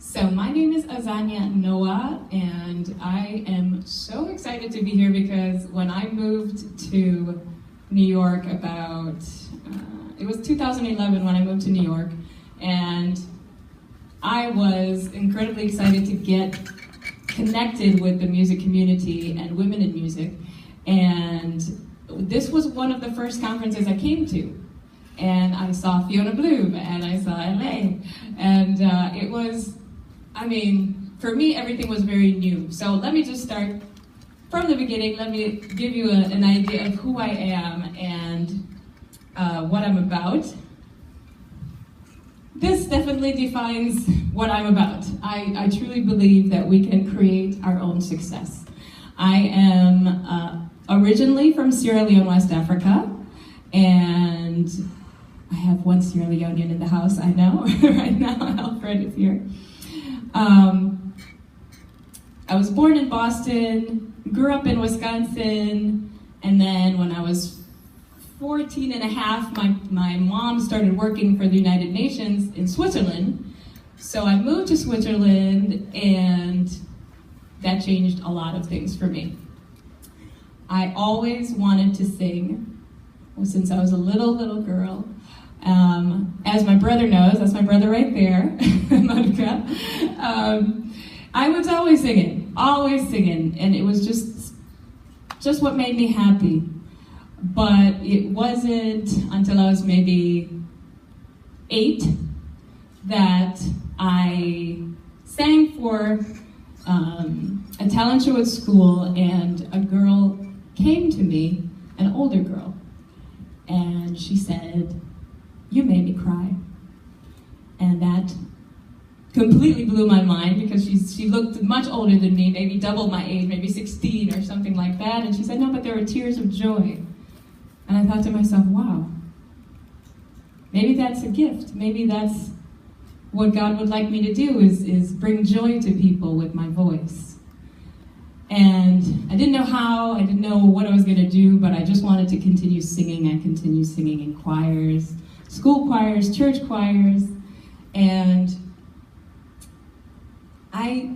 So my name is Azania Noah, and I am so excited to be here because when I moved to New York it was 2011 when I moved to New York, and I was incredibly excited to get connected with the music community and women in music, and this was one of the first conferences I came to. And I saw Fiona Bloom, and I saw LA, and it was, for me, everything was very new. So let me just start from the beginning. Let me give you an idea of who I am and what I'm about. This definitely defines what I'm about. I truly believe that we can create our own success. I am originally from Sierra Leone, West Africa, and I have one Sierra Leonean in the house, I know, right now, Alfred is here. I was born in Boston, grew up in Wisconsin, and then when I was 14 and a half, my mom started working for the United Nations in Switzerland. So I moved to Switzerland, and that changed a lot of things for me. I always wanted to sing since I was a little girl. As my brother knows, that's my brother right there, Monica. I was always singing, and it was just what made me happy. But it wasn't until I was maybe 8 that I sang for a talent show at school, and a girl came to me, an older girl, and she said, "You made me cry." And that completely blew my mind because she looked much older than me, maybe double my age, maybe 16 or something like that. And she said, "No, but there were tears of joy." And I thought to myself, wow, maybe that's a gift. Maybe that's what God would like me to do is bring joy to people with my voice. And I didn't know how, I didn't know what I was going to do, but I just wanted to continue singing. I continued singing in choirs, school choirs, church choirs, and I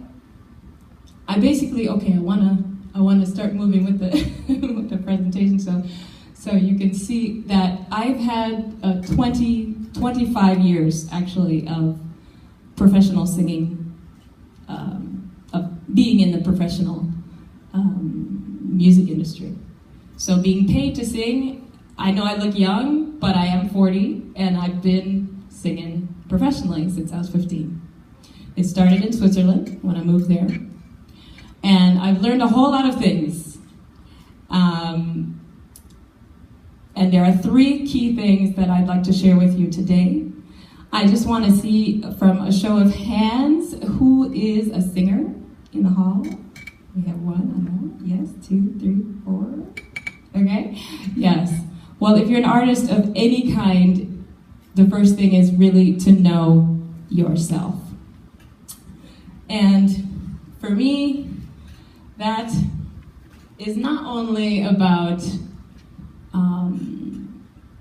basically, I want to start moving with the with the presentation, so you can see that I've had 25 years actually of professional singing, of being in the professional music industry. So being paid to sing, I know I look young, but I am 40, and I've been singing professionally since I was 15. It started in Switzerland when I moved there, and I've learned a whole lot of things. And there are 3 key things that I'd like to share with you today. I just want to see from a show of hands, who is a singer in the hall? We have 1, I know. Yes, 2, 3, 4. Okay, yes. Well, if you're an artist of any kind, the first thing is really to know yourself. And for me, that is not only about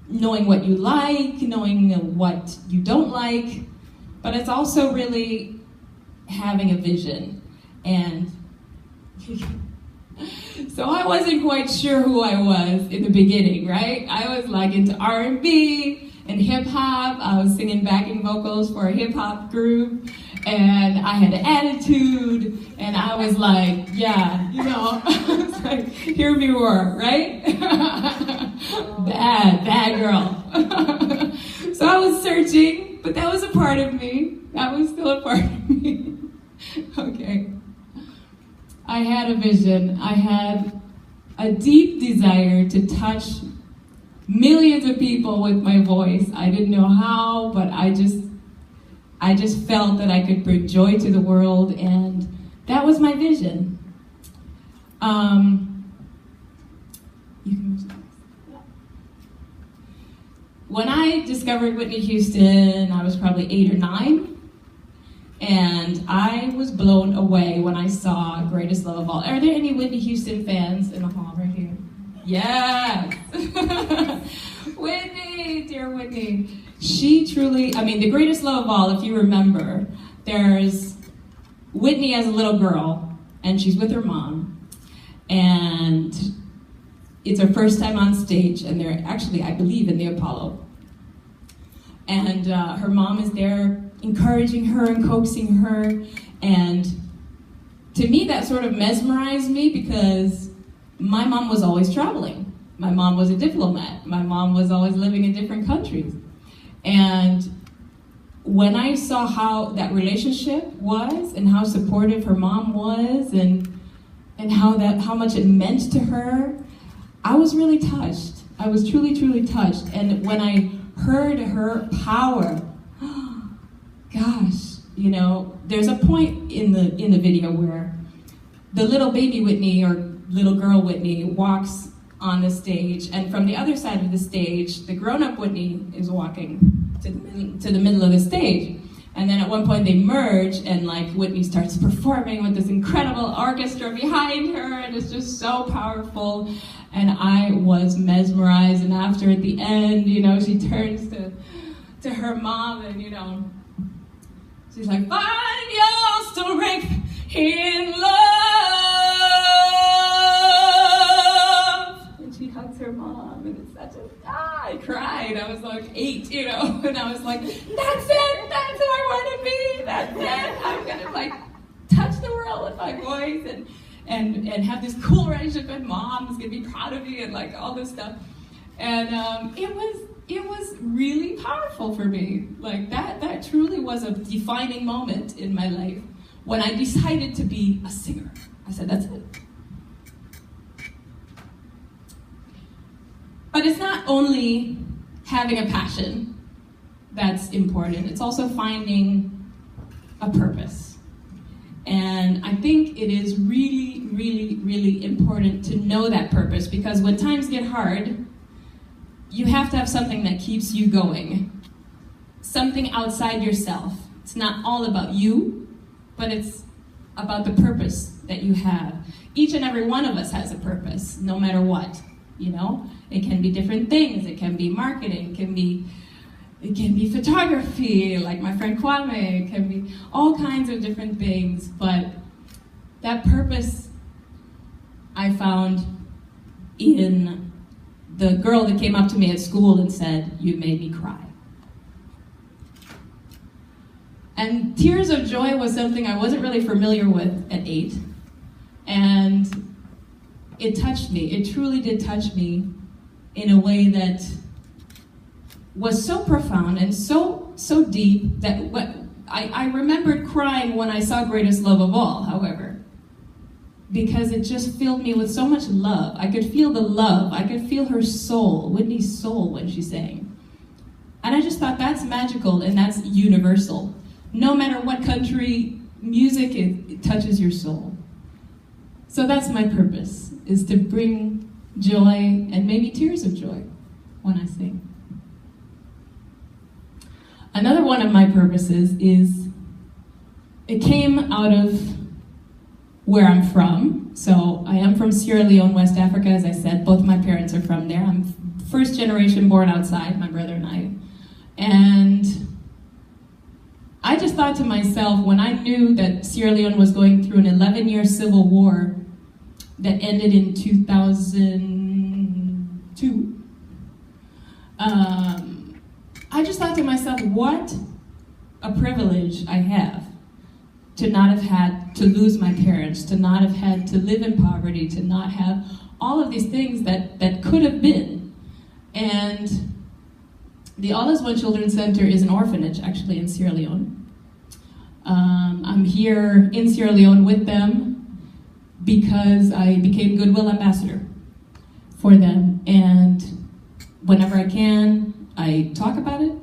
knowing what you like, knowing what you don't like, but it's also really having a vision. And so I wasn't quite sure who I was in the beginning, right? I was like into R&B and hip hop. I was singing backing vocals for a hip hop group, and I had an attitude, and I was like, yeah, I was like, hear me roar, right? bad girl. So I was searching, but that was a part of me. That was still a part of me. Okay. I had a vision. I had a deep desire to touch millions of people with my voice. I didn't know how, but I just felt that I could bring joy to the world, and that was my vision. When I discovered Whitney Houston, I was probably 8 or 9, and I was blown away when I saw Greatest Love of All. Are there any Whitney Houston fans in the hall right here? Yes! Whitney, dear Whitney. She truly, the Greatest Love of All, if you remember, there's Whitney as a little girl, and she's with her mom, and it's her first time on stage, and they're actually, I believe, in the Apollo. And her mom is there encouraging her and coaxing her, and to me that sort of mesmerized me because my mom was always traveling. My mom was a diplomat. My mom was always living in different countries. And when I saw how that relationship was and how supportive her mom was and how much it meant to her, I was really touched. I was truly, truly touched. And when I heard her power, gosh, you know, there's a point in the video where the little baby Whitney or little girl Whitney walks on the stage, and from the other side of the stage, the grown-up Whitney is walking to the middle of the stage. And then at one point they merge, and like Whitney starts performing with this incredible orchestra behind her, and it's just so powerful. And I was mesmerized. And after, at the end, you know, she turns to her mom, and you know, she's like, "Find your strength in love." And she hugs her mom, and it's such a, I cried. I was like 8, you know, and I was like, that's it, that's who I want to be, that's it. I'm gonna like touch the world with my voice and have this cool relationship with mom who's gonna be proud of me and like all this stuff. And it was really powerful for me. Like that truly was a defining moment in my life when I decided to be a singer. I said, that's it. But it's not only having a passion that's important, it's also finding a purpose. And I think it is really, really, really important to know that purpose, because when times get hard, you have to have something that keeps you going. Something outside yourself. It's not all about you, but it's about the purpose that you have. Each and every one of us has a purpose, no matter what, you know? It can be different things. It can be marketing, it can be photography, like my friend Kwame, it can be all kinds of different things, but that purpose I found in the girl that came up to me at school and said, "You made me cry." And tears of joy was something I wasn't really familiar with at 8, and it touched me. It truly did touch me in a way that was so profound and so deep that I remembered crying when I saw Greatest Love of All, however, because it just filled me with so much love. I could feel the love. I could feel her soul, Whitney's soul, when she sang. And I just thought that's magical and that's universal. No matter what country, music, it touches your soul. So that's my purpose, is to bring joy and maybe tears of joy when I sing. Another one of my purposes is, it came out of where I'm from. So I am from Sierra Leone, West Africa, as I said. Both my parents are from there. I'm first generation born outside, my brother and I. And I just thought to myself, when I knew that Sierra Leone was going through an 11-year civil war that ended in 2002, I just thought to myself, what a privilege I have to not have had to lose my parents, to not have had to live in poverty, to not have all of these things that could have been. And the All Is One Children's Center is an orphanage, actually, in Sierra Leone. I'm here in Sierra Leone with them because I became Goodwill Ambassador for them. And whenever I can, I talk about it.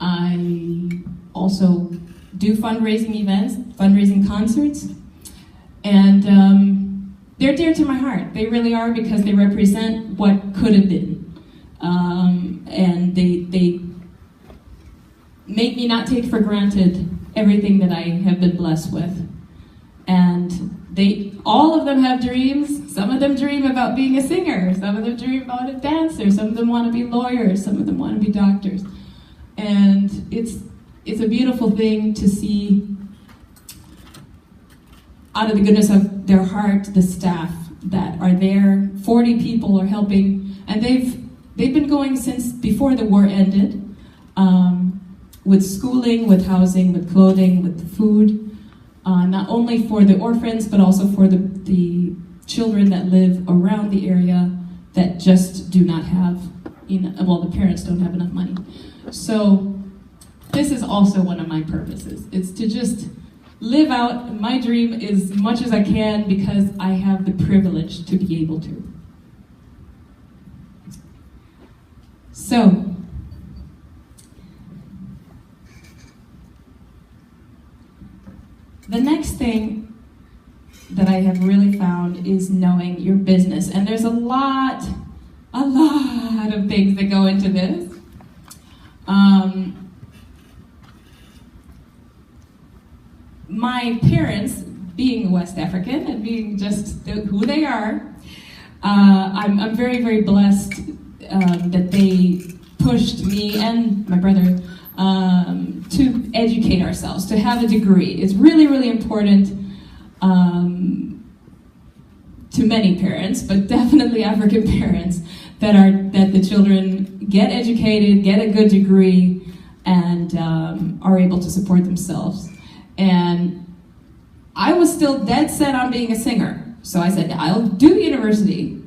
I also do fundraising events, fundraising concerts. And they're dear to my heart. They really are, because they represent what could have been. And they make me not take for granted everything that I have been blessed with. And all of them have dreams. Some of them dream about being a singer. Some of them dream about a dancer. Some of them want to be lawyers. Some of them want to be doctors. And it's a beautiful thing to see out of the goodness of their heart, the staff that are there, 40 people are helping, and they've been going since before the war ended, with schooling, with housing, with clothing, with food, not only for the orphans, but also for the children that live around the area that just do not have, the parents don't have enough money. So this is also one of my purposes. It's to just live out my dream as much as I can because I have the privilege to be able to. So, the next thing that I have really found is knowing your business. And there's a lot of things that go into this. My parents, being West African and being just who they are, I'm very, very blessed that they pushed me and my brother to educate ourselves, to have a degree. It's really, really important to many parents, but definitely African parents, that the children get educated, get a good degree, and are able to support themselves. And I was still dead set on being a singer. So I said, I'll do university,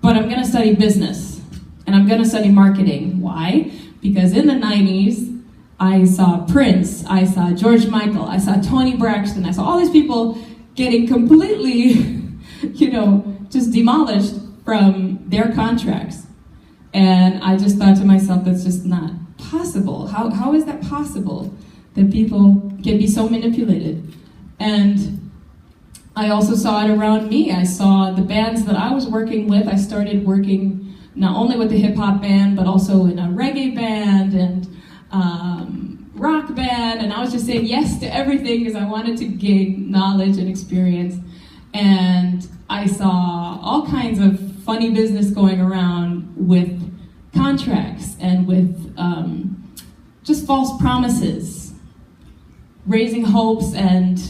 but I'm gonna study business, and I'm gonna study marketing. Why? Because in the 90s, I saw Prince, I saw George Michael, I saw Toni Braxton, I saw all these people getting completely, just demolished from their contracts. And I just thought to myself, that's just not possible. How is that possible that people can be so manipulated? And I also saw it around me. I saw the bands that I was working with. I started working not only with the hip-hop band, but also in a reggae band and rock band, and I was just saying yes to everything because I wanted to gain knowledge and experience. And I saw all kinds of funny business going around with contracts and with just false promises, raising hopes. And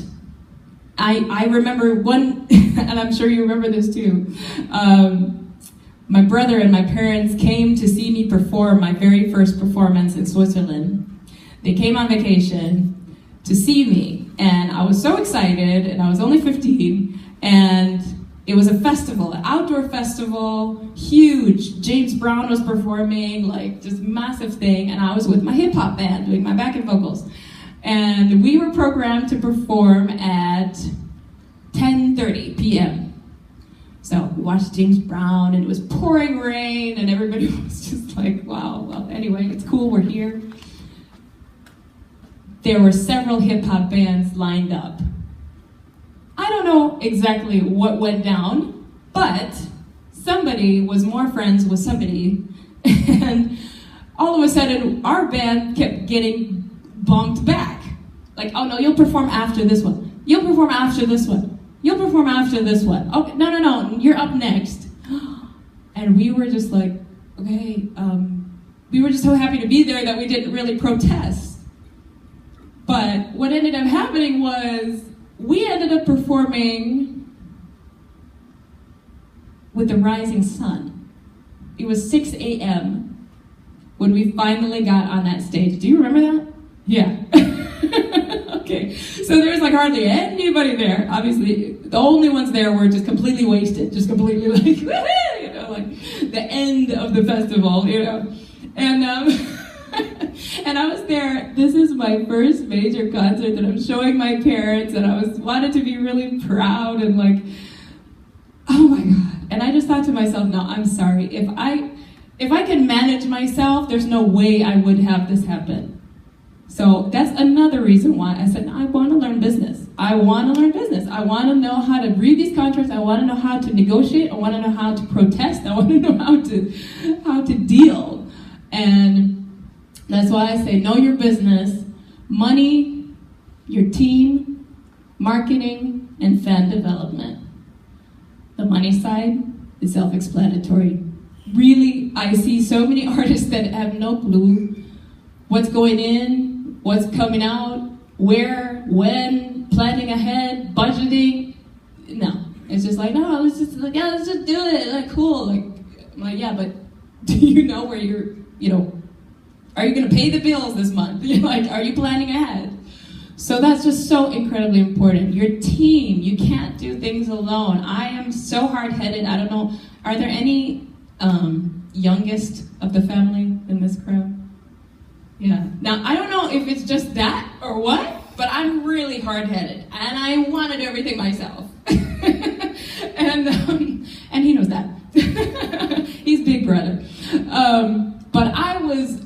I remember one, and I'm sure you remember this too, my brother and my parents came to see me perform my very first performance in Switzerland. They came on vacation to see me, and I was so excited, and I was only 15, and it was a festival, an outdoor festival, huge. James Brown was performing, like just massive thing, and I was with my hip-hop band doing my backing vocals. And we were programmed to perform at 10:30 p.m. So we watched James Brown, and it was pouring rain, and everybody was just like, wow, well, anyway, it's cool, we're here. There were several hip-hop bands lined up. I don't know exactly what went down, but somebody was more friends with somebody, and all of a sudden, our band kept getting bumped back. Like, oh no, you'll perform after this one. You'll perform after this one. You'll perform after this one. Okay, no, you're up next. And we were just like, okay, we were just so happy to be there that we didn't really protest. But what ended up happening was we ended up performing with the rising sun. It was 6 a.m. when we finally got on that stage. Do you remember that? Yeah. Okay. So there's like hardly anybody there. Obviously, the only ones there were just completely wasted, just completely like, like the end of the festival, And and I was there. This is my first major concert that I'm showing my parents, and I wanted to be really proud and like, oh my God. And I just thought to myself, no, I'm sorry. If I can manage myself, there's no way I would have this happen. So that's another reason why I said, no, I want to learn business. I want to learn business. I want to know how to read these contracts. I want to know how to negotiate. I want to know how to protest. I want to know how to deal. And that's why I say know your business, money, your team, marketing, and fan development. The money side is self-explanatory. Really, I see so many artists that have no clue what's going in, what's coming out, where, when, planning ahead, budgeting. No, it's just like, no, let's just like, yeah, let's just do it. Like, cool. Like, I'm like, yeah, but do you know where you're, are you going to pay the bills this month? Like, are you planning ahead? So that's just so incredibly important. Your team, you can't do things alone. I am so hard-headed. I don't know, are there any youngest of the family in this crowd? Yeah. Now, I don't know if it's just that or what, but I'm really hard-headed, and I want to do everything myself. And he knows that. He's big brother. But I was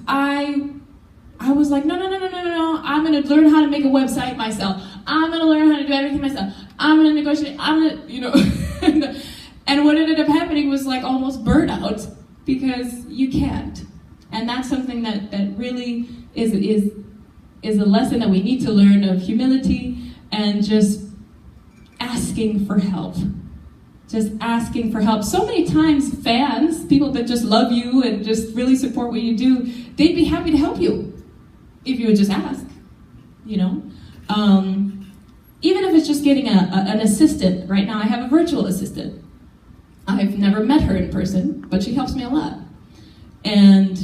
like, no, I'm going to learn how to make a website myself. I'm going to learn how to do everything myself. I'm going to negotiate. And what ended up happening was like almost burnout, because you can't. And that's something that really is a lesson that we need to learn, of humility and just asking for help. Just asking for help. So many times fans, people that just love you and just really support what you do, they'd be happy to help you if you would just ask, Even if it's just getting an assistant. Right now I have a virtual assistant. I've never met her in person, but she helps me a lot. And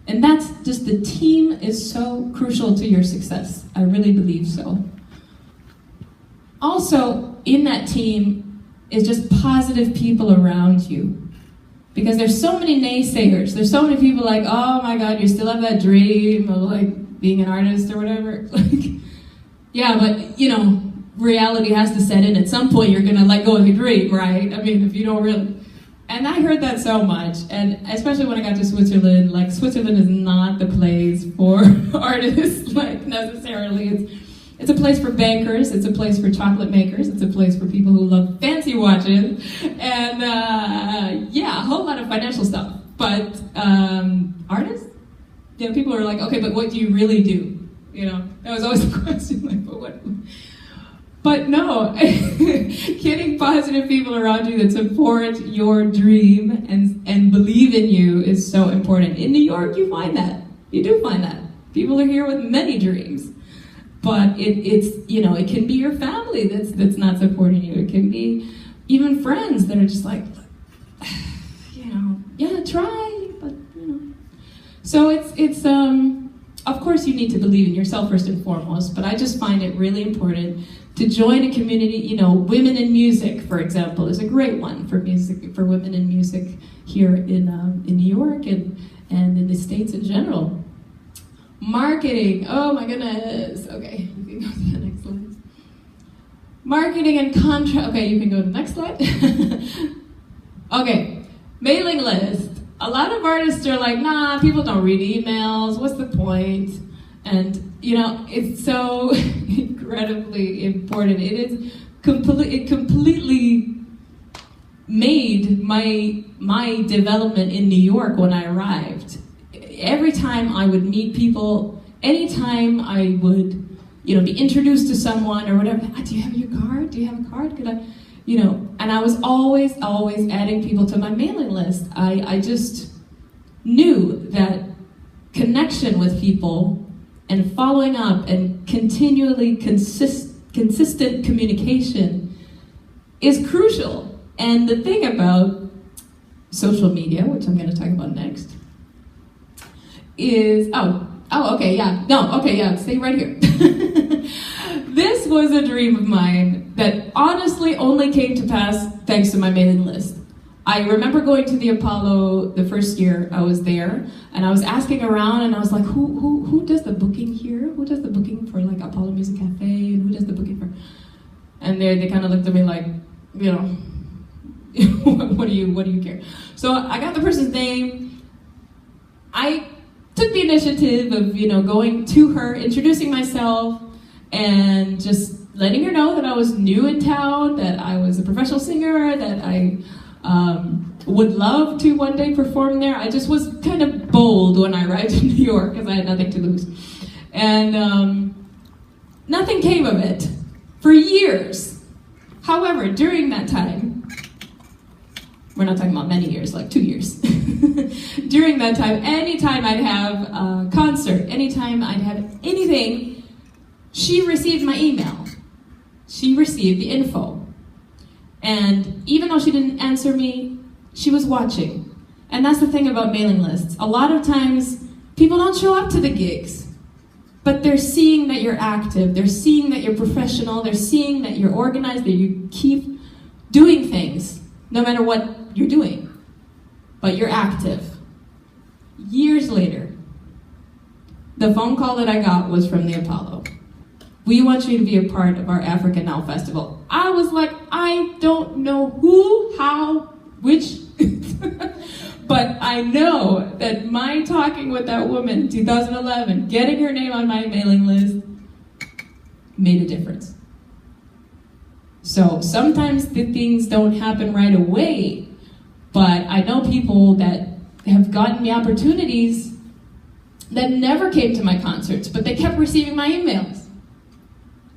that's just, the team is so crucial to your success. I really believe so. Also, in that team is just positive people around you. Because there's so many naysayers. There's so many people like, oh my God, you still have that dream of like being an artist or whatever. Like, yeah, but reality has to set in. At some point you're gonna let go of your dream, right? I mean, if you don't really. And I heard that so much, and especially when I got to Switzerland, like Switzerland is not the place for artists, like necessarily. It's a place for bankers, it's a place for chocolate makers, it's a place for people who love fancy watches, and a whole lot of financial stuff. But artists? People are like, okay, but what do you really do? That was always the question, like, but what? But no, getting positive people around you that support your dream and believe in you is so important. In New York, you find that. You do find that. People are here with many dreams. But it can be your family that's not supporting you. It can be even friends that are just like, yeah, try, but So it's of course you need to believe in yourself first and foremost, but I just find it really important to join a community. Women in music, for example, is a great one for women in music here in New York and in the States in general. Marketing, oh my goodness. Okay, you can go to the next slide. Marketing and contract, okay, you can go to the next slide. Okay, mailing list. A lot of artists are like, nah, people don't read emails, what's the point? And, it's so incredibly important. It completely made my development in New York when I arrived. Every time I would meet people, anytime I would, be introduced to someone or whatever, do you have your card? Do you have a card? Could I, and I was always adding people to my mailing list. I just knew that connection with people and following up and continually consistent communication is crucial. And the thing about social media, which I'm going to talk about next, is, stay right here. This was a dream of mine that honestly only came to pass thanks to my mailing list. I remember going to the Apollo the first year I was there, and I was asking around, and I was like, who does the booking here? Who does the booking for like Apollo Music Cafe, and who does the booking for? And they kind of looked at me like, what do you care? So I got the person's name. I took the initiative of, going to her, introducing myself, and just letting her know that I was new in town, that I was a professional singer, that I would love to one day perform there. I just was kind of bold when I arrived in New York because I had nothing to lose. And nothing came of it for years. However, during that time, we're not talking about many years, like 2 years. During that time, anytime I'd have a concert, anytime I'd have anything, she received my email. she received the info. And even though she didn't answer me, she was watching. And that's the thing about mailing lists. A lot of times, people don't show up to the gigs, but they're seeing that you're active, they're seeing that you're professional, they're seeing that you're organized, that you keep doing things, no matter what you're doing. But you're active. Years later, the phone call that I got was from the Apollo. We want you to be a part of our Africa Now Festival. I was like, I don't know who, how, which, but I know that my talking with that woman in 2011, getting her name on my mailing list, made a difference. So sometimes the things don't happen right away, but I know people that have gotten me opportunities that never came to my concerts, but they kept receiving my emails.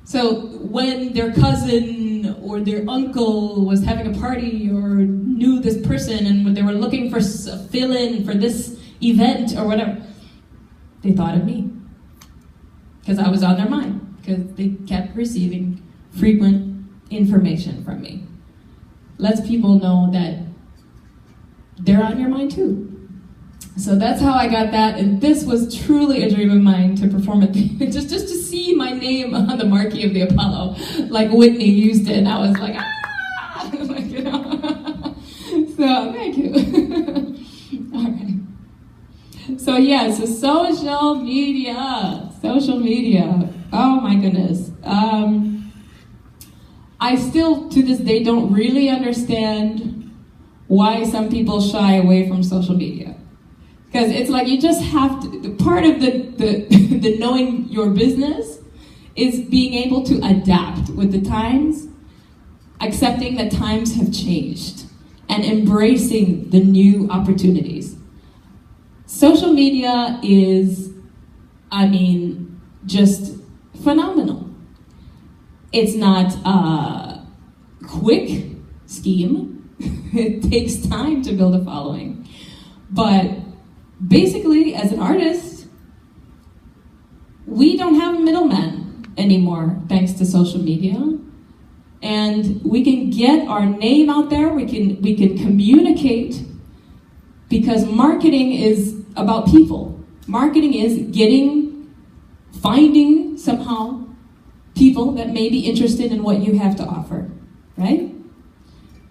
So when their cousin or their uncle was having a party or knew this person and when they were looking for a fill-in for this event or whatever, they thought of me. Because I was on their mind, because they kept receiving frequent information from me. Lets people know that they're on your mind too. So that's how I got that, and this was truly a dream of mine to perform at just to see my name on the marquee of the Apollo, like Whitney Houston. I was like, ah! Like, you know. So thank you. All right. So yeah, so social media. Oh my goodness. I still, to this day, don't really understand why some people shy away from social media. Because it's like you just have to, part of the knowing your business is being able to adapt with the times, accepting that times have changed, and embracing the new opportunities. Social media is, just phenomenal. It's not a quick scheme. It takes time to build a following. But basically, as an artist, we don't have a middleman anymore, thanks to social media. And we can get our name out there, we can communicate, because marketing is about people. Marketing is finding somehow people that may be interested in what you have to offer, right?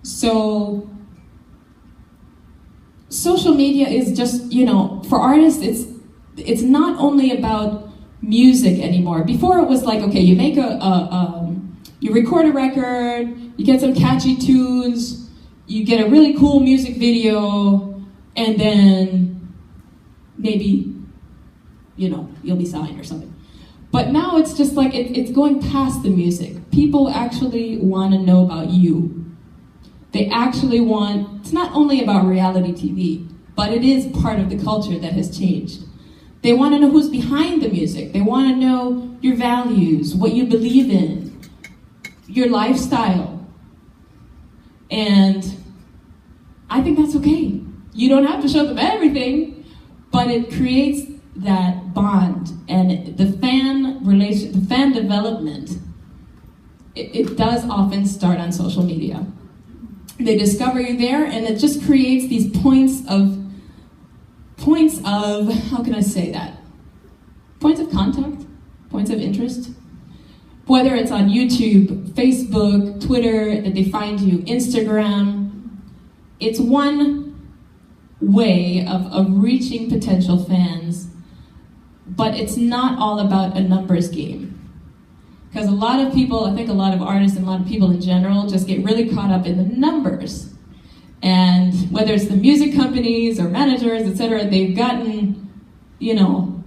So social media is just, for artists, it's not only about music anymore. Before it was like, okay, you make you record a record, you get some catchy tunes, you get a really cool music video, and then maybe, you'll be signed or something. But now it's just like, it's going past the music. People actually want to know about you. They actually it's not only about reality TV, but it is part of the culture that has changed. They want to know who's behind the music. They want to know your values, what you believe in, your lifestyle. And I think that's okay. You don't have to show them everything, but it creates that bond. And the fan development, it does often start on social media. They discover you there, and it just creates these points of, how can I say that? Points of contact, points of interest. Whether it's on YouTube, Facebook, Twitter, that they find you, Instagram, it's one way of reaching potential fans, but it's not all about a numbers game. Because a lot of people, I think a lot of artists and a lot of people in general just get really caught up in the numbers. And whether it's the music companies or managers, etc., they've gotten,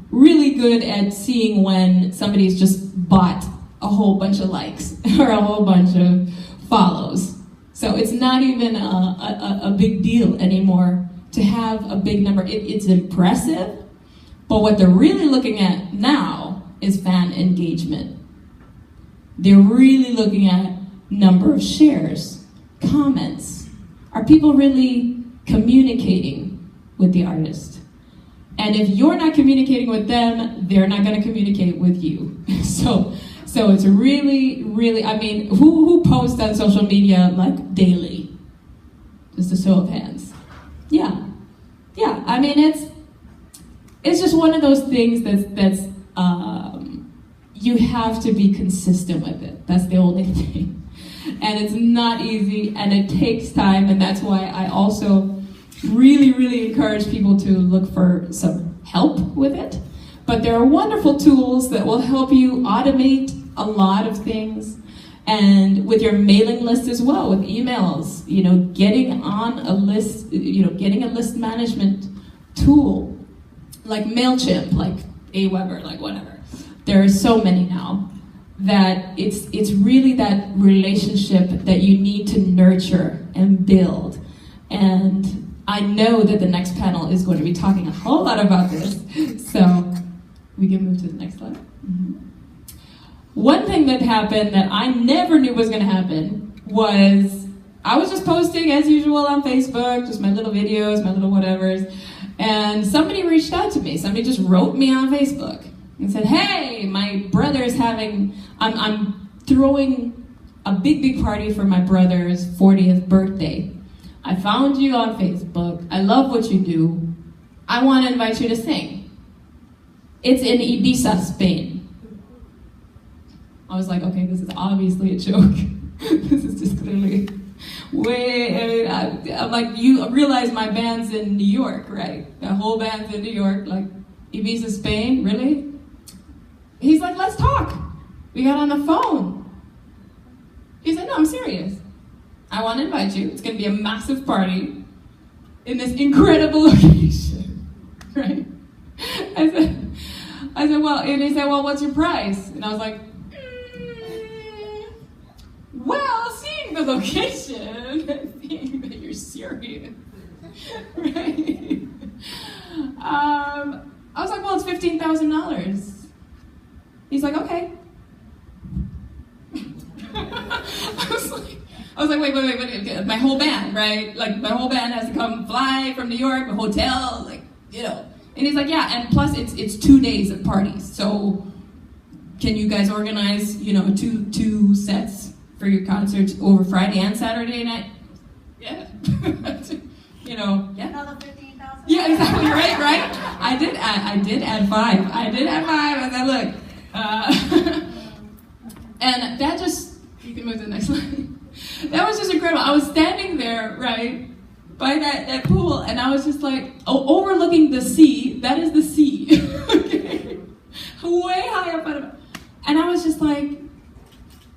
really good at seeing when somebody's just bought a whole bunch of likes or a whole bunch of follows. So it's not even a big deal anymore to have a big number. It's impressive, but what they're really looking at now is fan engagement. They're really looking at number of shares, comments. Are people really communicating with the artist? And if you're not communicating with them, they're not going to communicate with you. So So it's really, really, I mean, who posts on social media like daily? Just a show of hands. Yeah. Yeah, I mean, it's just one of those things that's you have to be consistent with it. That's the only thing. And it's not easy, and it takes time, and that's why I also really, really encourage people to look for some help with it. But there are wonderful tools that will help you automate a lot of things, and with your mailing list as well, with emails, getting on a list, getting a list management tool, like MailChimp, like Aweber, like whatever. There are so many now that it's really that relationship that you need to nurture and build. And I know that the next panel is going to be talking a whole lot about this. So we can move to the next slide. Mm-hmm. One thing that happened that I never knew was going to happen was I was just posting as usual on Facebook, just my little videos, my little whatevers, and somebody reached out to me. Somebody just wrote me on Facebook and said, hey, my brother is I'm throwing a big party for my brother's 40th birthday. I found you on Facebook. I love what you do. I want to invite you to sing. It's in Ibiza, Spain. I was like, okay, this is obviously a joke. This is just clearly I'm like, you realize my band's in New York, right? The whole band's in New York, like Ibiza, Spain, really? He's like, let's talk. We got on the phone. He said, no, I'm serious. I want to invite you. It's going to be a massive party in this incredible location, right? I said, well, and he said, well, what's your price? And I was like, well, seeing the location, seeing that you're serious, right? I was like, well, it's $15,000. He's like, okay. I was like, wait, my whole band, right? Like, my whole band has to come fly from New York, a hotel, like, And he's like, yeah, and plus it's 2 days of parties. So can you guys organize, two sets for your concerts over Friday and Saturday night? Yeah. Yeah. Another 15,000? Yeah, exactly, right? I did add five. I said, look. And that just, you can move to the next slide. That was just incredible. I was standing there, right, by that pool, and I was just like, overlooking the sea. That is the sea. Okay. Way high up out of it. And I was just like,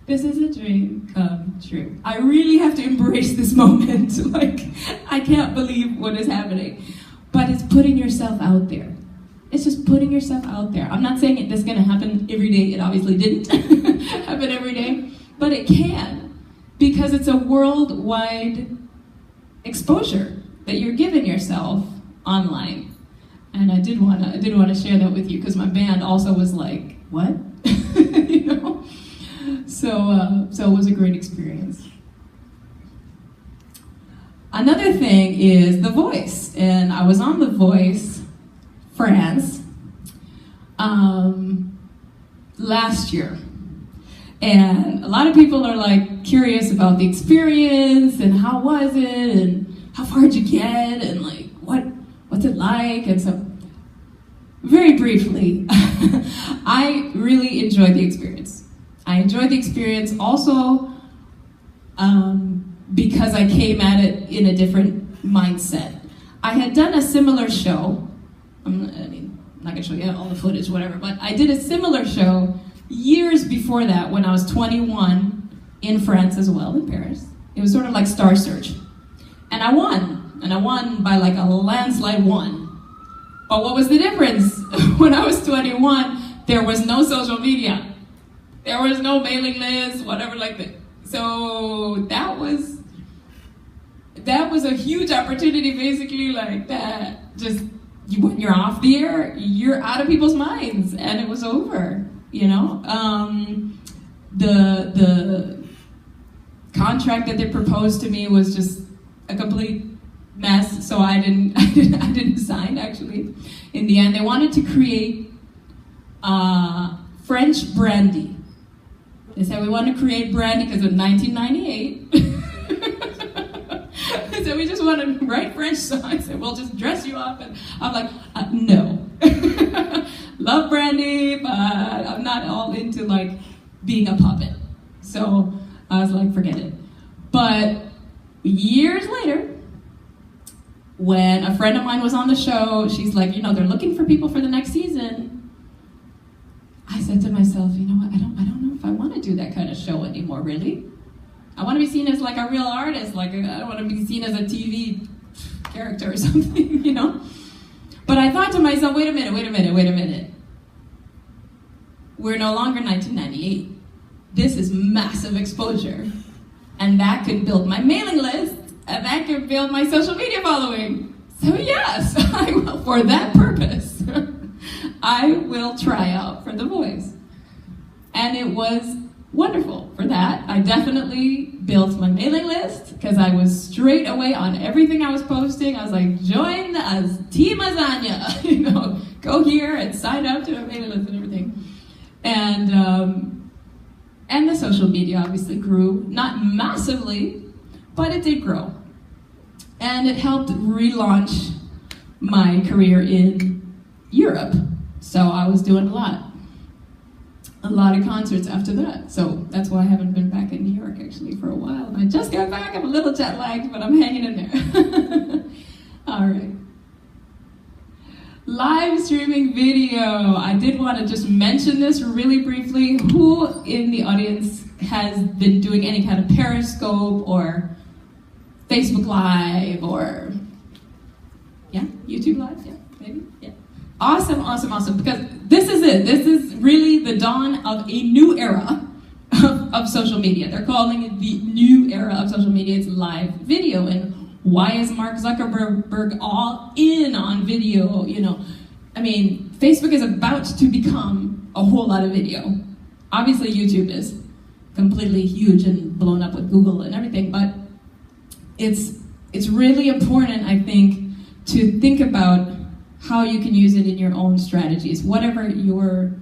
this is a dream come true. I really have to embrace this moment. Like, I can't believe what is happening. But it's putting yourself out there. It's just putting yourself out there. I'm not saying this is going to happen every day. It obviously didn't happen every day. But it can. Because it's a worldwide exposure that you're giving yourself online. And I did want to share that with you because my band also was like, what? So it was a great experience. Another thing is The Voice. And I was on The Voice France last year, and a lot of people are like curious about the experience and how was it and how far did you get and like what's it like. And so very briefly, I really enjoyed the experience. I enjoyed the experience also because I came at it in a different mindset. I had done a similar show. I'm not going to show you all the footage, whatever, but I did a similar show years before that when I was 21 in France as well, in Paris. It was sort of like Star Search. And I won by like a landslide won. But what was the difference? When I was 21, there was no social media. There was no mailing list, whatever like that. So that was a huge opportunity, basically, like that. Just when you're off the air, you're out of people's minds, and it was over. The contract that they proposed to me was just a complete mess. So I didn't sign. Actually, in the end, they wanted to create French brandy. They said, we want to create branding because of 1998. They said, we just want to write French songs and we'll just dress you up. And I'm like, no. Love branding, but I'm not all into like being a puppet. So I was like, forget it. But years later, when a friend of mine was on the show, she's like, you know, they're looking for people for the next season. I said to myself, you know what, I don't know if I want to do that kind of show anymore, really. I want to be seen as like a real artist, like I don't want to be seen as a TV character or something, you know? But I thought to myself, wait a minute. We're no longer 1998. This is massive exposure. And that could build my mailing list, and that could build my social media following. So yes, I will, for that purpose, I will try out for The Voice. And it was wonderful for that. I definitely built my mailing list because I was straight away on everything I was posting. I was like, join Team Azania, you know, go here and sign up to a mailing list and everything. And the social media obviously grew, not massively, but it did grow. And it helped relaunch my career in Europe. So I was doing a lot of concerts after that. So that's why I haven't been back in New York actually for a while. And I just got back, I'm a little jet lagged, but I'm hanging in there. All right. Live streaming video. I did want to just mention this really briefly. Who in the audience has been doing any kind of Periscope or Facebook Live or, yeah, YouTube Live? Yeah, maybe, yeah. Awesome. Because this is it. This is really the dawn of a new era of social media. They're calling it the new era of social media. It's live video. And why is Mark Zuckerberg all in on video? You know, I mean, Facebook is about to become a whole lot of video. Obviously, YouTube is completely huge and blown up with Google and everything, but it's really important, I think, to think about how you can use it in your own strategies, whatever you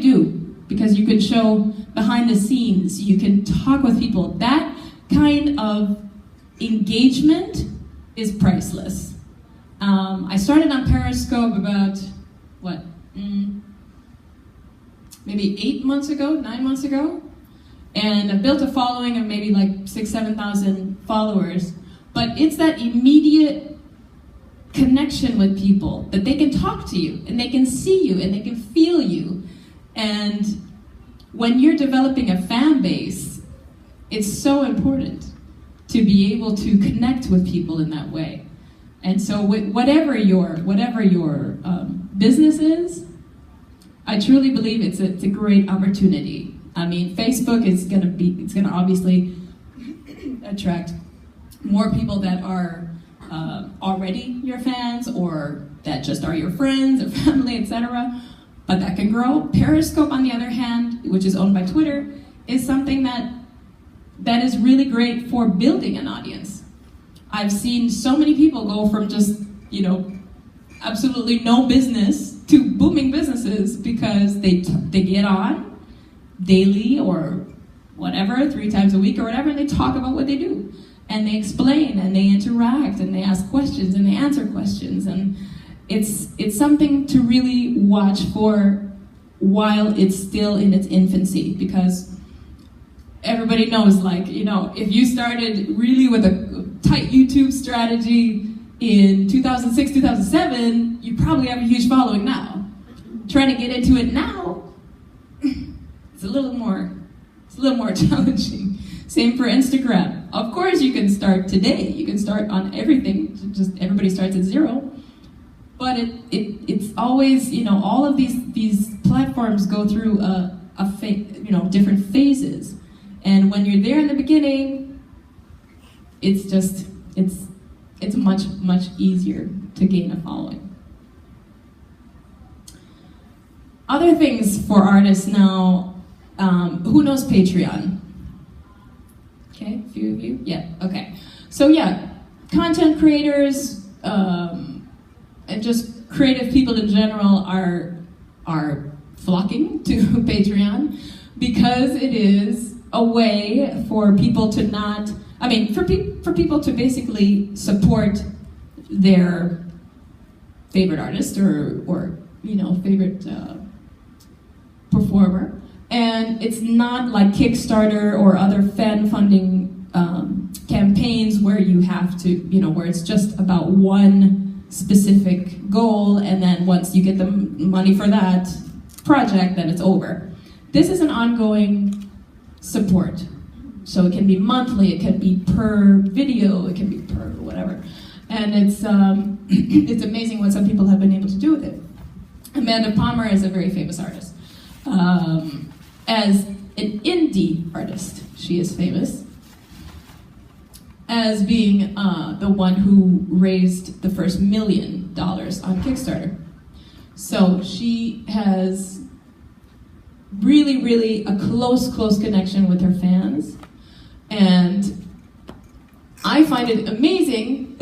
do, because you can show behind the scenes, you can talk with people. That kind of engagement is priceless. I started on Periscope about, maybe 9 months ago, and I built a following of maybe like 6,000-7,000 followers, but it's that immediate connection with people, that they can talk to you, and they can see you, and they can feel you. And when you're developing a fan base, it's so important to be able to connect with people in that way. And so whatever your business is, I truly believe it's a great opportunity. I mean, Facebook is it's gonna obviously attract more people that are already your fans, or that just are your friends or family, etc. But that can grow. Periscope, on the other hand, which is owned by Twitter, is something that is really great for building an audience. I've seen so many people go from just, you know, absolutely no business to booming businesses because they get on daily or whatever, 3 times a week or whatever, and they talk about what they do. And they explain, and they interact, and they ask questions, and they answer questions. And it's something to really watch for while it's still in its infancy, because everybody knows, like, you know, if you started really with a tight YouTube strategy in 2006, 2007, you probably have a huge following now. Trying to get into it now, it's a little more challenging. Same for Instagram. Of course you can start today. You can start on everything. Just everybody starts at 0. But it's always, you know, all of these platforms go through different phases. And when you're there in the beginning, it's much easier to gain a following. Other things for artists now, who knows Patreon? Okay, a few of you? Yeah, okay. So yeah, content creators and just creative people in general are flocking to Patreon because it is a way for people to not, for people to basically support their favorite artist or favorite performer. And it's not like Kickstarter or other fan funding campaigns where you have to, where it's just about one specific goal, and then once you get the money for that project, then it's over. This is an ongoing support. So it can be monthly, it can be per video, it can be per whatever. And it's it's amazing what some people have been able to do with it. Amanda Palmer is a very famous artist. As an indie artist, she is famous as being the one who raised the first $1 million on Kickstarter. So she has really, really a close connection with her fans. And I find it amazing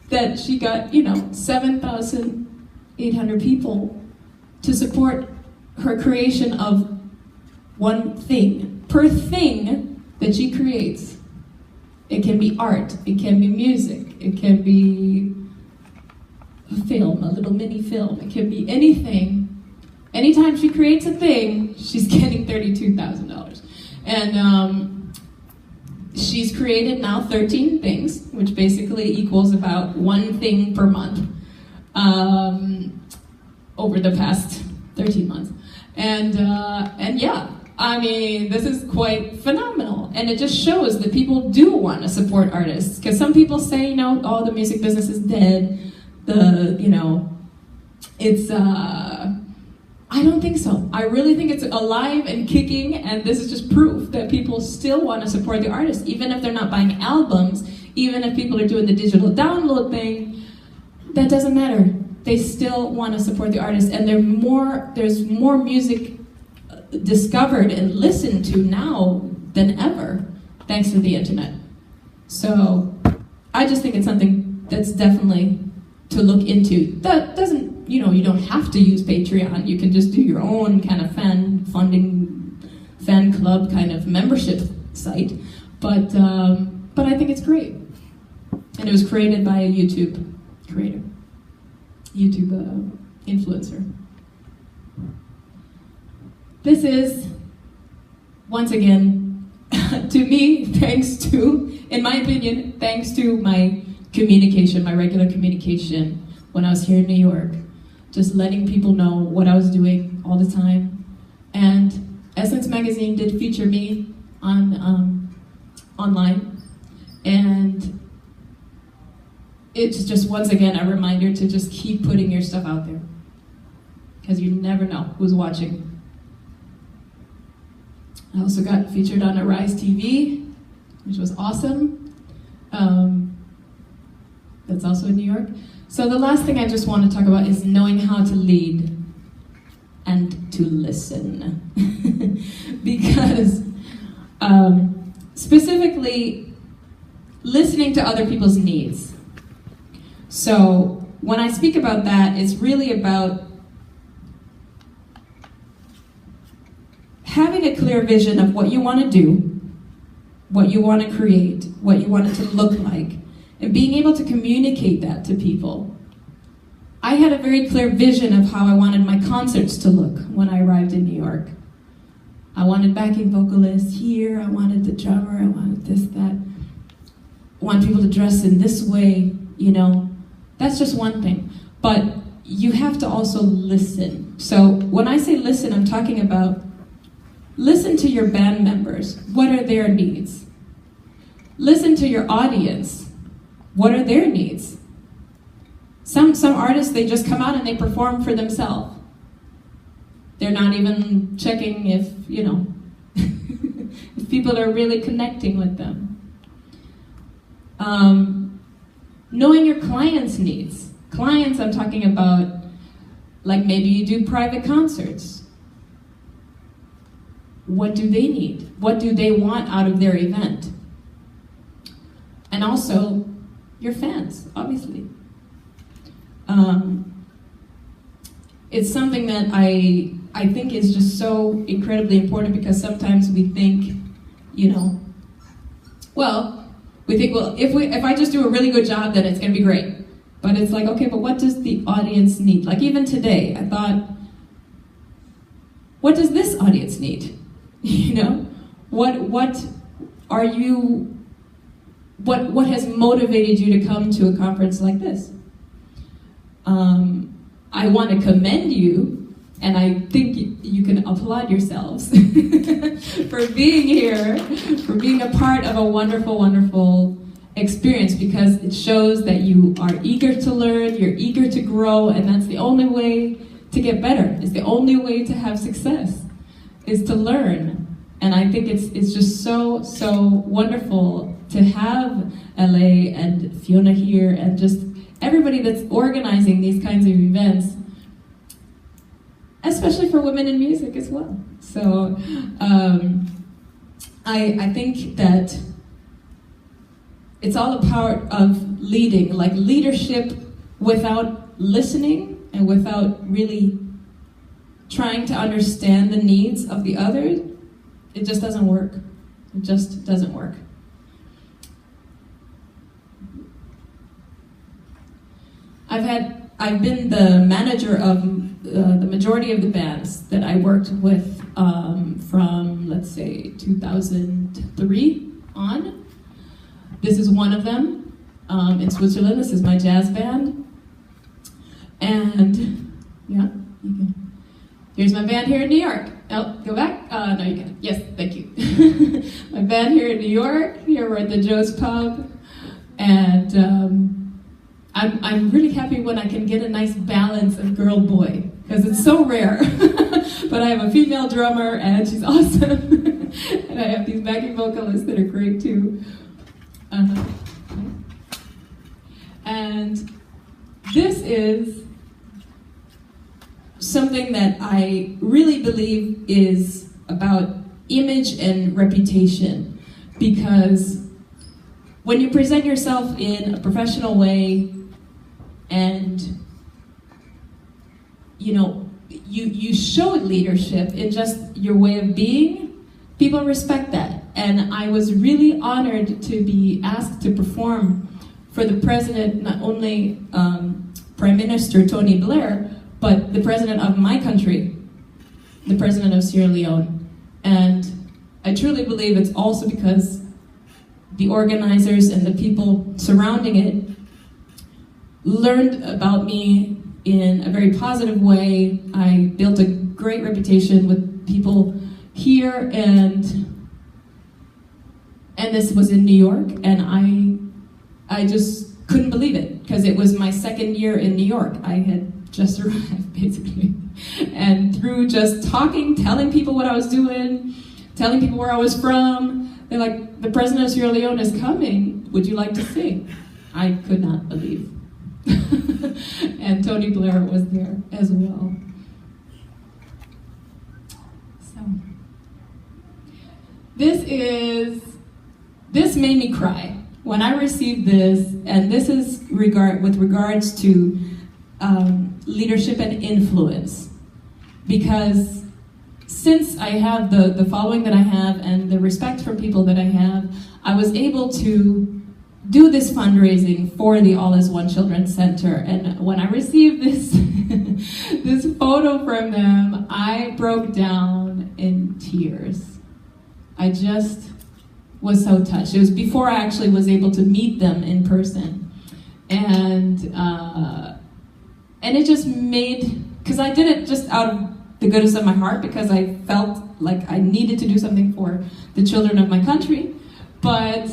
that she got, 7,800 people to support her creation of one thing. Per thing that she creates, it can be art, it can be music, it can be a film, a little mini film, it can be anything. Anytime she creates a thing, she's getting $32,000. And she's created now 13 things, which basically equals about one thing per month over the past 13 months. And yeah, this is quite phenomenal. And it just shows that people do want to support artists. Because some people say, oh, the music business is dead. I don't think so. I really think it's alive and kicking, and this is just proof that people still want to support the artists, even if they're not buying albums, even if people are doing the digital download thing, that doesn't matter. They still want to support the artists, and there's more music discovered and listened to now than ever, thanks to the internet. So I just think it's something that's definitely to look into. That doesn't, you don't have to use Patreon. You can just do your own kind of fan club kind of membership site. But I think it's great. And it was created by a YouTube creator, YouTube influencer. This is, once again, to me, in my opinion, thanks to my communication, my regular communication when I was here in New York, just letting people know what I was doing all the time. And Essence Magazine did feature me on online, and it's just once again a reminder to just keep putting your stuff out there, because you never know who's watching. I also got featured on Arise TV, which was awesome. That's also in New York. So the last thing I just want to talk about is knowing how to lead and to listen. Because specifically, listening to other people's needs. So when I speak about that, it's really about having a clear vision of what you want to do, what you want to create, what you want it to look like, and being able to communicate that to people. I had a very clear vision of how I wanted my concerts to look when I arrived in New York. I wanted backing vocalists here, I wanted the drummer, I wanted this, that. I want people to dress in this way, That's just one thing. But you have to also listen. So when I say listen, I'm talking about listen to your band members. What are their needs? Listen to your audience. What are their needs? Some artists, they just come out and they perform for themselves. They're not even checking if, if people are really connecting with them. Knowing your clients' needs. Clients, I'm talking about, like maybe you do private concerts. What do they need? What do they want out of their event? And also, it's something that I think is just so incredibly important, because sometimes we think, if I just do a really good job, then it's going to be great. But it's like, okay, but what does the audience need? Like even today, I thought, what does this audience need? What are you? What has motivated you to come to a conference like this? I want to commend you, and I think you can applaud yourselves for being here, for being a part of a wonderful, wonderful experience, because it shows that you are eager to learn, you're eager to grow, and that's the only way to get better. It's the only way to have success, is to learn. And I think it's just so, so wonderful to have LA and Fiona here, and just everybody that's organizing these kinds of events, especially for women in music as well. So I think that it's all a part of leading, like leadership without listening and without really trying to understand the needs of the others. It just doesn't work. It just doesn't work. I've been the manager of the majority of the bands that I worked with from, let's say, 2003 on. This is one of them in Switzerland. This is my jazz band. And yeah, you can. Here's my band here in New York. Oh, go back? No, you can. Yes, thank you. My band here in New York. Here we're at the Joe's Pub. And I'm really happy when I can get a nice balance of girl-boy, because it's so rare. But I have a female drummer, and she's awesome. And I have these backing vocalists that are great, too. And this is something that I really believe is about image and reputation, because when you present yourself in a professional way, and you show leadership in just your way of being, people respect that. And I was really honored to be asked to perform for the president, not only Prime Minister Tony Blair, but the president of my country, the president of Sierra Leone. And I truly believe it's also because the organizers and the people surrounding it learned about me in a very positive way. I built a great reputation with people here, and this was in New York, and I just couldn't believe it, because it was my second year in New York. I had just arrived, basically. And through just talking, telling people what I was doing, telling people where I was from, they're like, the president of Sierra Leone is coming, would you like to sing? I could not believe. And Tony Blair was there as well. So, this made me cry when I received this, and this is with regards to leadership and influence, because since I have the following that I have and the respect for people that I have, I was able to do this fundraising for the All Is One Children's Center. And when I received this this photo from them, I broke down in tears. I just was so touched. It was before I actually was able to meet them in person. And it just made, because I did it just out of the goodness of my heart, because I felt like I needed to do something for the children of my country. But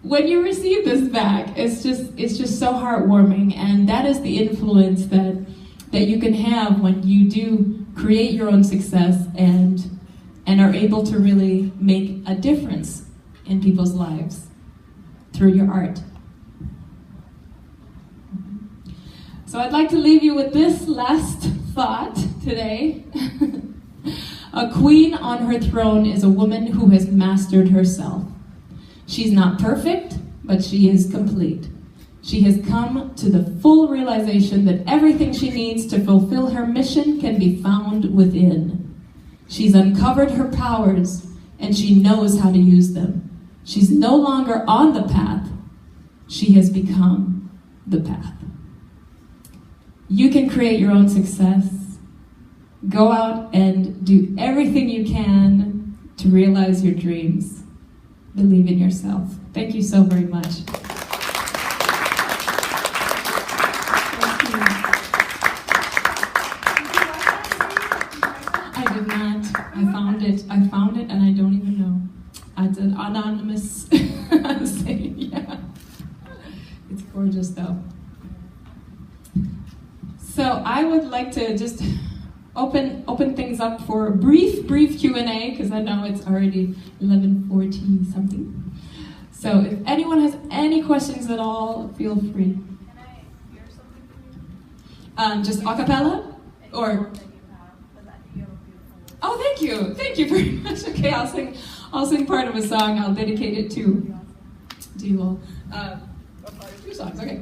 when you receive this back, it's just so heartwarming, and that is the influence that you can have when you do create your own success and are able to really make a difference in people's lives through your art. So I'd like to leave you with this last thought today. A queen on her throne is a woman who has mastered herself. She's not perfect, but she is complete. She has come to the full realization that everything she needs to fulfill her mission can be found within. She's uncovered her powers, and she knows how to use them. She's no longer on the path. She has become the path. You can create your own success. Go out and do everything you can to realize your dreams. Believe in yourself. Thank you so very much. I did not. I found it, and I don't even know. It's an anonymous saying, yeah. It's gorgeous, though. So I would like to just open things up for a brief Q&A, because I know it's already 11:40 something. So if anyone has any questions at all, feel free. Can I hear something from you? Just a cappella? Or? Oh, thank you very much. Okay, I'll sing part of a song. I'll dedicate it to you all. Two songs, okay.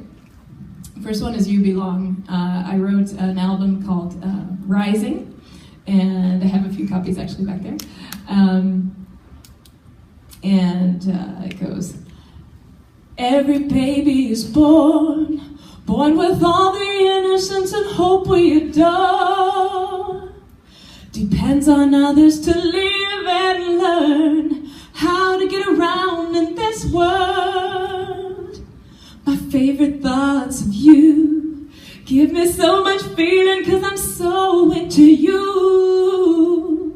First one is You Belong. I wrote an album called Rising, and I have a few copies actually back there. It goes, every baby is born with all the innocence and hope we adore. Depends on others to live and learn how to get around in this world. My favorite thoughts of you give me so much feeling, 'cause I'm so into you.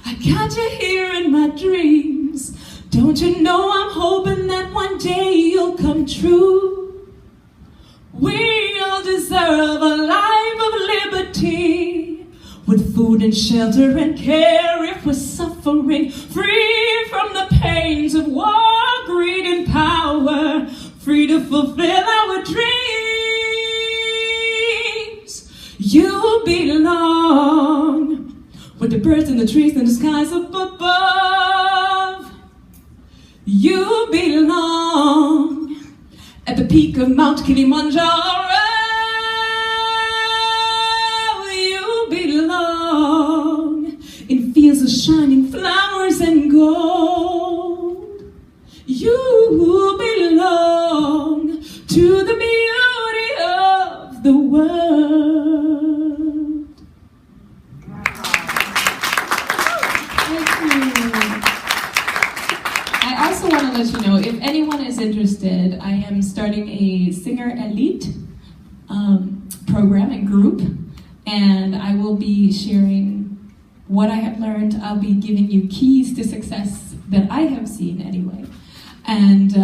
I got you here in my dreams. Don't you know I'm hoping that one day you'll come true. We all deserve a life of liberty, with food and shelter and care if we're suffering, free from the pains of war, greed and power, free to fulfill our dreams. You belong with the birds and the trees and the skies up above. You belong at the peak of Mount Kilimanjaro. You belong in fields of shining flowers and gold. You belong to the beauty of the world. Thank you. I also want to let you know, if anyone is interested, I am starting a Singer Elite program and group, and I will be sharing what I have learned. I'll be giving you keys to success that I have seen anyway, and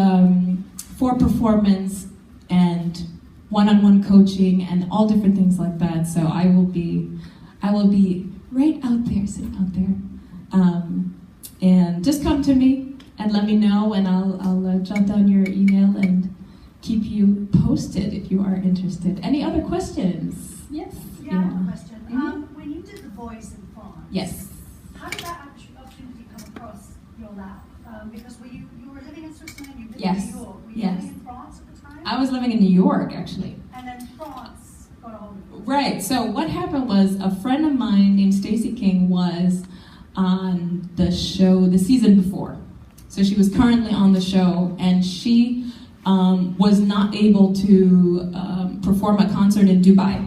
for performance and one-on-one coaching and all different things like that. So I will be right out there, sitting out there, and just come to me and let me know, and I'll jot down your email and keep you posted if you are interested. Any other questions? Yes. Yeah, I have a question. When you did The Voice in France, yes. How did that opportunity come across your lap? Because you were living in Switzerland, you lived Yes. in New York. Were you Yes. living in France at the time? I was living in New York, actually. And then France got a hold of you. Right, so what happened was a friend of mine named Stacey King was on the show the season before. So she was currently on the show, and she was not able to perform a concert in Dubai.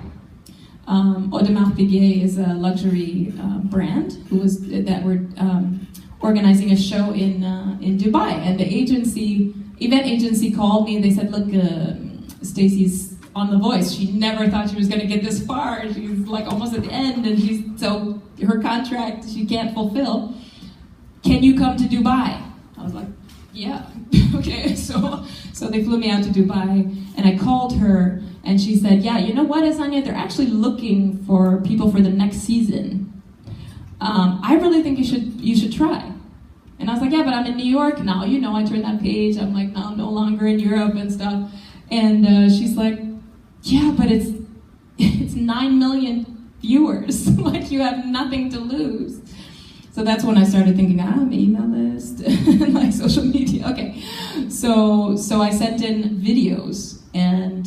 Audemars Piguet is a luxury brand that were organizing a show in Dubai, and the event agency called me and they said, look, Stacey's on The Voice. She never thought she was going to get this far. She's like almost at the end, and so her contract she can't fulfill. Can you come to Dubai? I was like, yeah, okay. So they flew me out to Dubai, and I called her, and she said, yeah, you know what, Azania, they're actually looking for people for the next season. I really think you should try. And I was like, yeah, but I'm in New York now. You know, I turned that page. I'm like, no, I'm no longer in Europe and stuff. And she's like, yeah, but it's 9 million viewers. Like, you have nothing to lose. So that's when I started thinking, my email list, and like social media. Okay, so I sent in videos And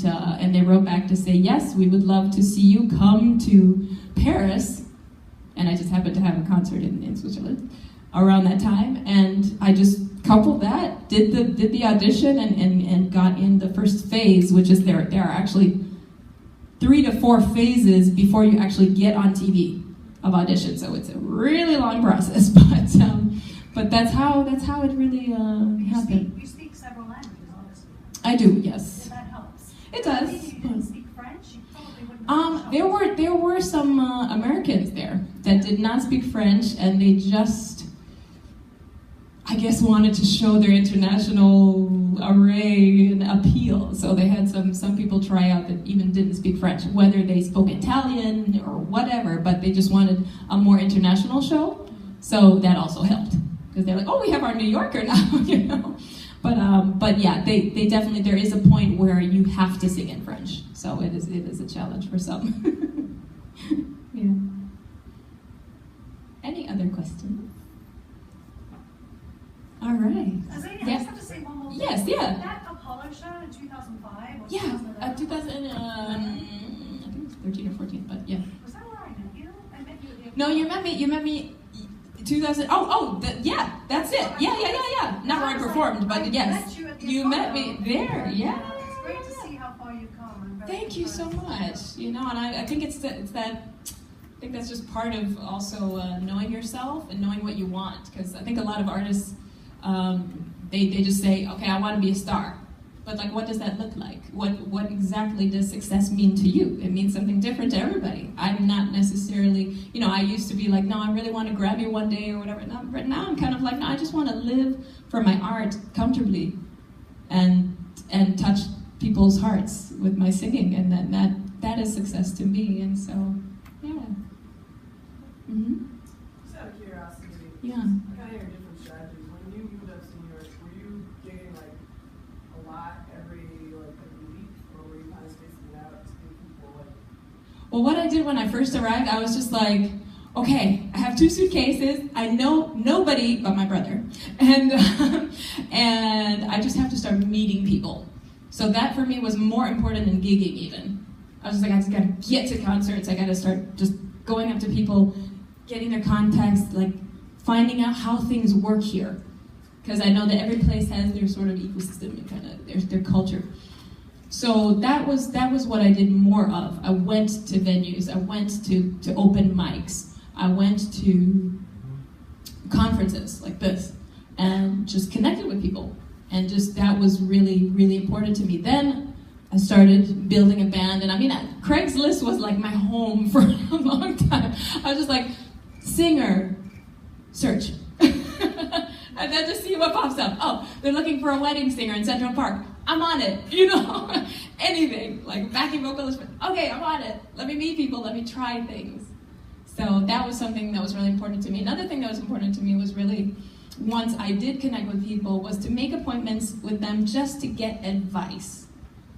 they wrote back to say, yes, we would love to see you come to Paris. And I just happened to have a concert in Switzerland around that time. And I just coupled that, did the audition, and got in the first phase, which is there are actually 3 to 4 phases before you actually get on TV of audition. So it's a really long process, but that's how it really happened. You speak several languages, obviously. I do, yes. And that helps. It does. Maybe you didn't speak French, you probably wouldn't know. There were some Americans there that did not speak French, and they just, I guess, wanted to show their international array and appeal. So they had some people try out that even didn't speak French, whether they spoke Italian or whatever, but they just wanted a more international show. So that also helped, because they're like, oh, we have our New Yorker now, you know. But yeah, they definitely, there is a point where you have to sing in French. So it is a challenge for some. Yeah. Any other questions? All right. Azania, Yeah. I just have to say one more thing. Yes, yeah. That Apollo show in 2005 or Yeah, 2011? 2000, I think it's 13 or 14, but yeah. Was that where I met you? I met you at the No, you met me 2000, yeah, that's it. Yeah. Not where I performed, but yes. You met me there, yeah. It's great to see how far you've come. I'm very Thank you so much. You know, and I think it's that, I think that's just part of also knowing yourself and knowing what you want. Because I think a lot of artists, they just say, okay, I want to be a star. But like, what does that look like? What exactly does success mean to you? It means something different to everybody. I'm not necessarily, you know, I used to be like, no, I really want to Grammy one day or whatever. But now I'm kind of like, no, I just want to live for my art comfortably and touch people's hearts with my singing, and that is success to me. And so, yeah. Mm-hmm. Just out of curiosity, Yeah. I kind of hear different strategies. When you moved up to New York, were you getting like a lot every week, or were you kind of spacing it out to give people like? Well, what I did when I first arrived, I was just like, okay, I have 2 suitcases. I know nobody but my brother, and and I just have to start meeting people. So that for me was more important than gigging even. I was just like, I just gotta get to concerts. I gotta start just going up to people, getting their contacts, like finding out how things work here. Because I know that every place has their sort of ecosystem and kind of their culture. So that was what I did more of. I went to venues, I went to open mics, I went to conferences like this, and just connected with people. And just that was really, really important to me. Then I started building a band, and I mean, Craigslist was like my home for a long time. I was just like, singer, search. And then just see what pops up. Oh, they're looking for a wedding singer in Central Park. I'm on it, you know? Anything, like backing vocalist. Okay, I'm on it. Let me meet people, let me try things. So that was something that was really important to me. Another thing that was important to me was really, once I did connect with people, was to make appointments with them just to get advice.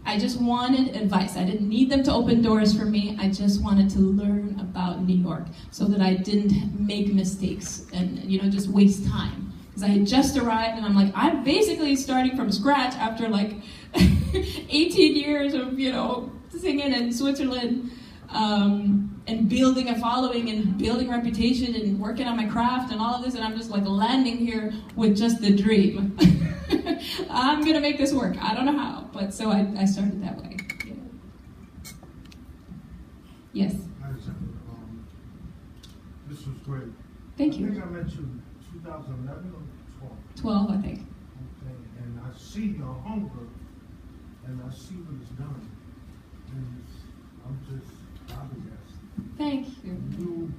I just wanted advice. I didn't need them to open doors for me. I just wanted to learn about New York so that I didn't make mistakes and, you know, just waste time. Because I had just arrived, and I'm like, I'm basically starting from scratch after like 18 years of, you know, singing in Switzerland, and building a following and building reputation and working on my craft and all of this, and I'm just like landing here with just the dream. I'm gonna make this work. I don't know how, but so I started that way. Yeah. Yes. This was great. Thank you. I think I met you 2011 or 12, I think. Okay, and I see your hunger, and I see what it's done, and I'm just flabbergasted. Thank you. You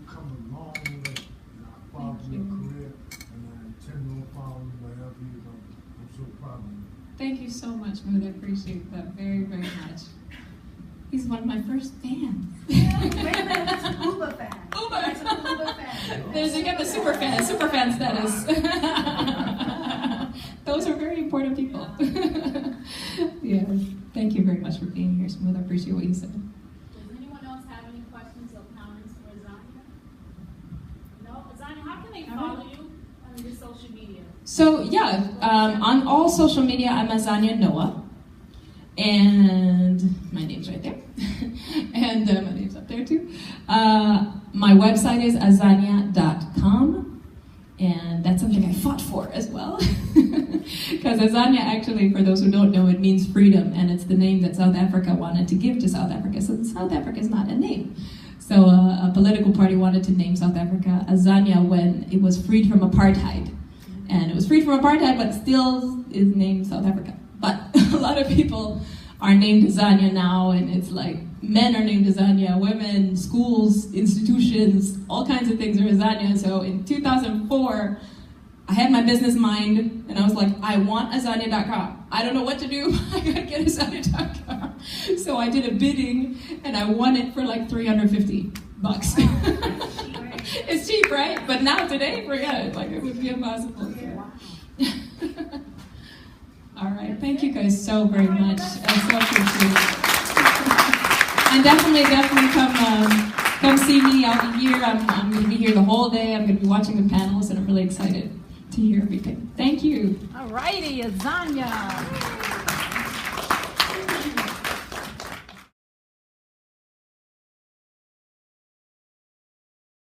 come a long way, and I follow your career, and I intend on following wherever you go. I'm so proud of you. Thank you so much, Mood. I appreciate that very, very much. He's one of my first fans. Yeah, wait a minute, that's an Uber fan. Uber. That's an Uber fan. There's again the super fan status. Those are very important people. Yeah. Thank you very much for being here, Smooth. I appreciate what you said. Does anyone else have any questions or comments for Azania? No? Azania, how can they follow you on your social media? So yeah, on all social media, I'm Azania Noah. And my name's right there. And my name's up there too. My website is azania.com. And that's something I fought for as well. Because Azania, actually, for those who don't know, it means freedom. And it's the name that South Africa wanted to give to South Africa. So South Africa is not a name. So a political party wanted to name South Africa Azania when it was freed from apartheid. And it was freed from apartheid, but still is named South Africa. But a lot of people are named Azania now, and it's like men are named Azania, women, schools, institutions, all kinds of things are Azania. So in 2004, I had my business mind, and I was like, I want Azania.com. I don't know what to do, I gotta get Azania.com. So I did a bidding, and I won it for like $350. It's cheap, right? But now today, forget it. Like, it would be impossible. All right, thank you guys so very much. I so appreciate it. And definitely come see me. I'll be here. I'm going to be here the whole day. I'm going to be watching the panels, and I'm really excited to hear everything. Thank you. All righty, Azania.